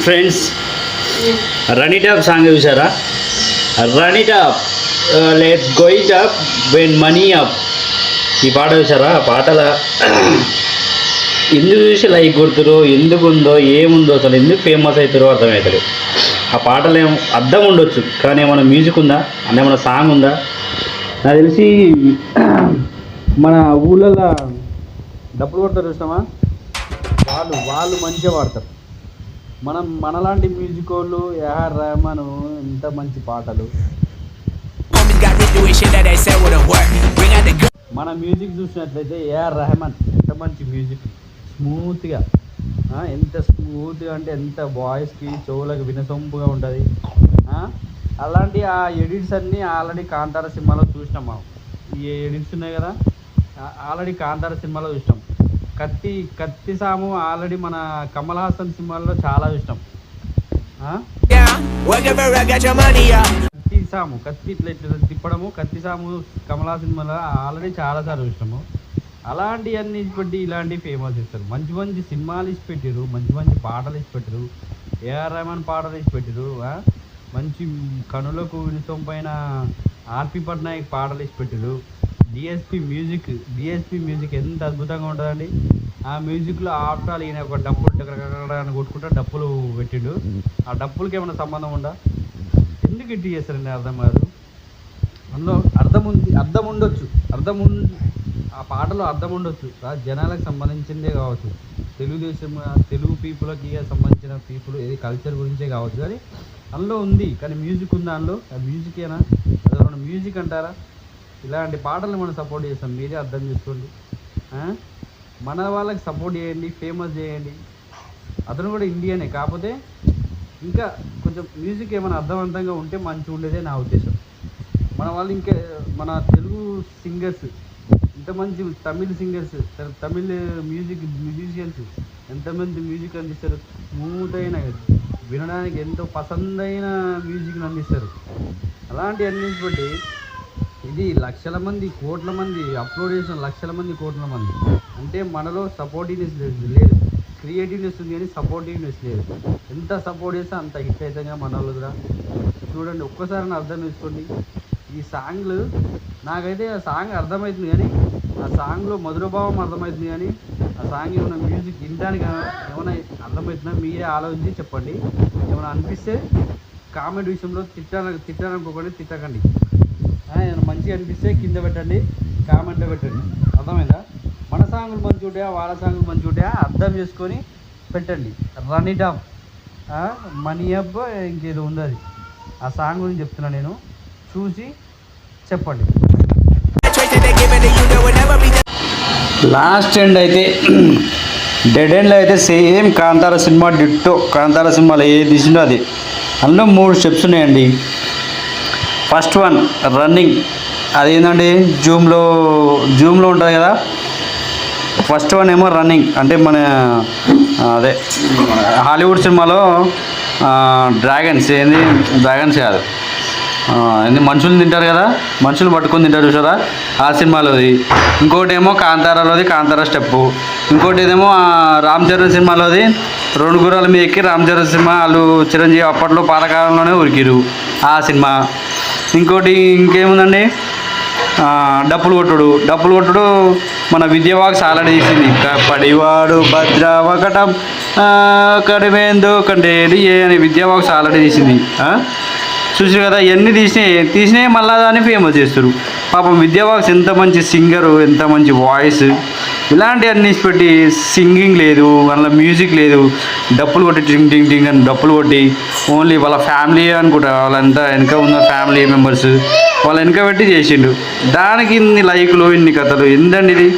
Friends, run it up song చూసారా? Run it up, let's go it up when money up. ఈ పాట చూసారా? ఆ పాటల ఎందుకు చూసి లైక్ కొడుతురో, ఎందుకు ఉందో, ఏముందో, అసలు ఎందుకు ఫేమస్ అవుతారో అర్థమవుతుంది. ఆ పాటలు ఏమో అర్థం ఉండొచ్చు, కానీ ఏమైనా మ్యూజిక్ ఉందా, అంటే ఏమైనా సాంగ్ ఉందా? నాకు తెలిసి మన ఊళ్ళల్లో డబ్బులు కొడతారు చూస్తామా, వాళ్ళు మంచిగా వాడతారు. మనలాంటి మ్యూజిక్ వాళ్ళు ఏఆర్ రెహమాన్ ఎంత మంచి పాటలు. మన మ్యూజిక్ చూసినట్లయితే ఏఆర్ రెహమాన్ ఎంత మంచి మ్యూజిక్, స్మూత్గా, ఎంత స్మూత్గా అంటే ఎంత వాయిస్కి చెవులకు వినసొంపుగా ఉంటుంది. అలాంటి ఆ ఎడిట్స్ అన్నీ ఆల్రెడీ కాంతార సినిమాలో చూసినాం మనం. ఈ ఎడిట్స్ ఉన్నాయి కదా, ఆల్రెడీ కాంతార సినిమాలో చూసినాం. కత్తి సాము ఆల్రెడీ మన కమల్ హాసన్ సినిమాల్లో చాలా చూసినాం. కత్తి ఇట్లా తిప్పడము, కత్తి సాము కమల్ హాసన్ సినిమాలో ఆల్రెడీ చాలాసార్లు చూసినాము. అలాంటివన్నీ ఇచ్చిపెట్టి ఇలాంటివి ఫేమస్ చేస్తారు. మంచి మంచి సినిమాలు ఇచ్చిపెట్టారు, మంచి మంచి పాటలు ఇచ్చిపెట్టారు, ఏఆర్ రెహమాన్ పాటలు ఇచ్చిపెట్టారు, మంచి కనులకు వినసొంపైన ఆర్పి పట్నాయక్ పాటలు ఇచ్చిపెట్టారు. డిఎస్పి మ్యూజిక్ ఎంత అద్భుతంగా ఉంటుందండి. ఆ మ్యూజిక్లో ఆఫ్టర్ ఆల్ ఈయన ఒక డప్పులు అని కొట్టుకుంటా డప్పులు పెట్టిండు. ఆ డప్పులకి ఏమైనా సంబంధం ఉందా? ఎందుకు ఇట్టి చేస్తారండి అర్థం కాదు. అందులో అర్థం ఉండొచ్చు, ఆ పాటలో అర్థం ఉండొచ్చు, జనాలకు సంబంధించిందే కావచ్చు, తెలుగు పీపుల్కి సంబంధించిన పీపుల్ ఏది కల్చర్ గురించే కావచ్చు. కానీ అందులో ఉంది, కానీ మ్యూజిక్ ఉందా అందులో? ఆ మ్యూజికేనా? అదేమన్నా మ్యూజిక్ అంటారా? ఇలాంటి పాటలు మనం సపోర్ట్ చేస్తాం, మీరే అర్థం చేసుకోండి. మన వాళ్ళకి సపోర్ట్ చేయండి, ఫేమస్ చేయండి. అతను కూడా ఇండియనే, కాకపోతే ఇంకా కొంచెం మ్యూజిక్ ఏమైనా అర్థవంతంగా ఉంటే మంచిగా ఉండేదే నా ఉద్దేశం. మన వాళ్ళు ఇంకా మన తెలుగు సింగర్స్ ఇంత మంచి తమిళ్ సింగర్స్, తమిళ్ మ్యూజిషియన్స్ ఎంతమంది మ్యూజిక్ అందిస్తారు. స్మూత్ అయిన, వినడానికి ఎంతో పసందైన మ్యూజిక్ని అందిస్తారు. అలాంటి అందించబట్టి ఇది లక్షల మంది, కోట్ల మంది అప్లోడ్ చేసిన, లక్షల మంది, కోట్ల మంది. అంటే మనలో సపోర్టివ్నెస్ లేదు, క్రియేటివ్నెస్ ఉంది కానీ సపోర్టివ్నెస్ లేదు. ఎంత సపోర్ట్ చేస్తే అంత హిట్ అవుతాగా మన వాళ్ళు కూడా. చూడండి, ఒక్కసారి అర్థం చేసుకోండి. ఈ సాంగ్లు నాకైతే ఆ సాంగ్ అర్థమవుతుంది, కానీ ఆ సాంగ్లో మధురభావం అర్థమవుతుంది, కానీ ఆ సాంగ్ ఏమైనా మ్యూజిక్ వినడానికి ఏమైనా అర్థమవుతుందా? మీరే ఆలోచించి చెప్పండి. ఏమైనా అనిపిస్తే కామెంట్ విషయంలో తిట్టాలనుకోకండి, తిట్టకండి. ఏమైనా మంచిగా అనిపిస్తే కింద పెట్టండి, కామెంట్లో పెట్టండి. అర్థమైందా? మన సాంగులు మంచిగా ఉంటాయా, వాళ్ళ సాంగులు మంచిగా ఉంటాయా అర్థం చేసుకొని పెట్టండి. Run it up, money up, ఇంకేదో ఉంది అది. ఆ సాంగ్ గురించి చెప్తున్నాను నేను, చూసి చెప్పండి. లాస్ట్ ఎండ్ అయితే డెడ్ ఎండ్లో అయితే same Kantara cinema ditto. Kantara సినిమాలో ఏది తీసిండో అది. అందులో 3 స్టెప్స్ ఉన్నాయండి. ఫస్ట్ వన్ రన్నింగ్, అదేంటండి జూమ్లో ఉంటుంది కదా. ఫస్ట్ వన్ ఏమో రన్నింగ్, అంటే మన అదే హాలీవుడ్ సినిమాలో డ్రాగన్స్ కాదు, మనుషులు తింటారు కదా, మనుషులు పట్టుకొని తింటారు చూసారా, ఆ సినిమాలోది. ఇంకోటి ఏమో కాంతారాలోది, కాంతారా స్టెప్పు. ఇంకోటి ఏమో రామ్ చరణ్ సినిమాలోది, 2 గుర్రాల మీద ఎక్కి రామ్ చరణ్ సినిమా వాళ్ళు చిరంజీవి అప్పట్లో పాతకాలంలోనే ఉరికిరు, ఆ సినిమా. ఇంకేముందండి, డప్పులు కొట్టుడు మన విద్యావాక్స్ ఆల్రెడీ తీసింది. పడివాడు భద్ర ఒకటం కడివేందో కండేది అని విద్యావాక్స్ ఆల్రెడీ తీసింది. చూసారు కదా, ఇవన్నీ తీసినాయి మళ్ళా దాన్ని ఫేమస్ చేస్తారు. పాపం విద్యావాక్స్ ఎంత మంచి సింగరు, ఎంత మంచి వాయిస్. ఇలాంటి అన్ని పెట్టి సింగింగ్ లేదు, వాళ్ళ మ్యూజిక్ లేదు, డప్పులు కొట్టి టింగ్ టింగ్ టింగ్ అని డప్పులు కొట్టి ఓన్లీ వాళ్ళ ఫ్యామిలీ అనుకుంటా, వాళ్ళంతా వెనక ఉన్న ఫ్యామిలీ మెంబర్స్ వాళ్ళ వెనక పెట్టి చేసిండు. దానికి ఇన్ని లైకులు, ఇన్ని కథలు, ఏందండి ఇది?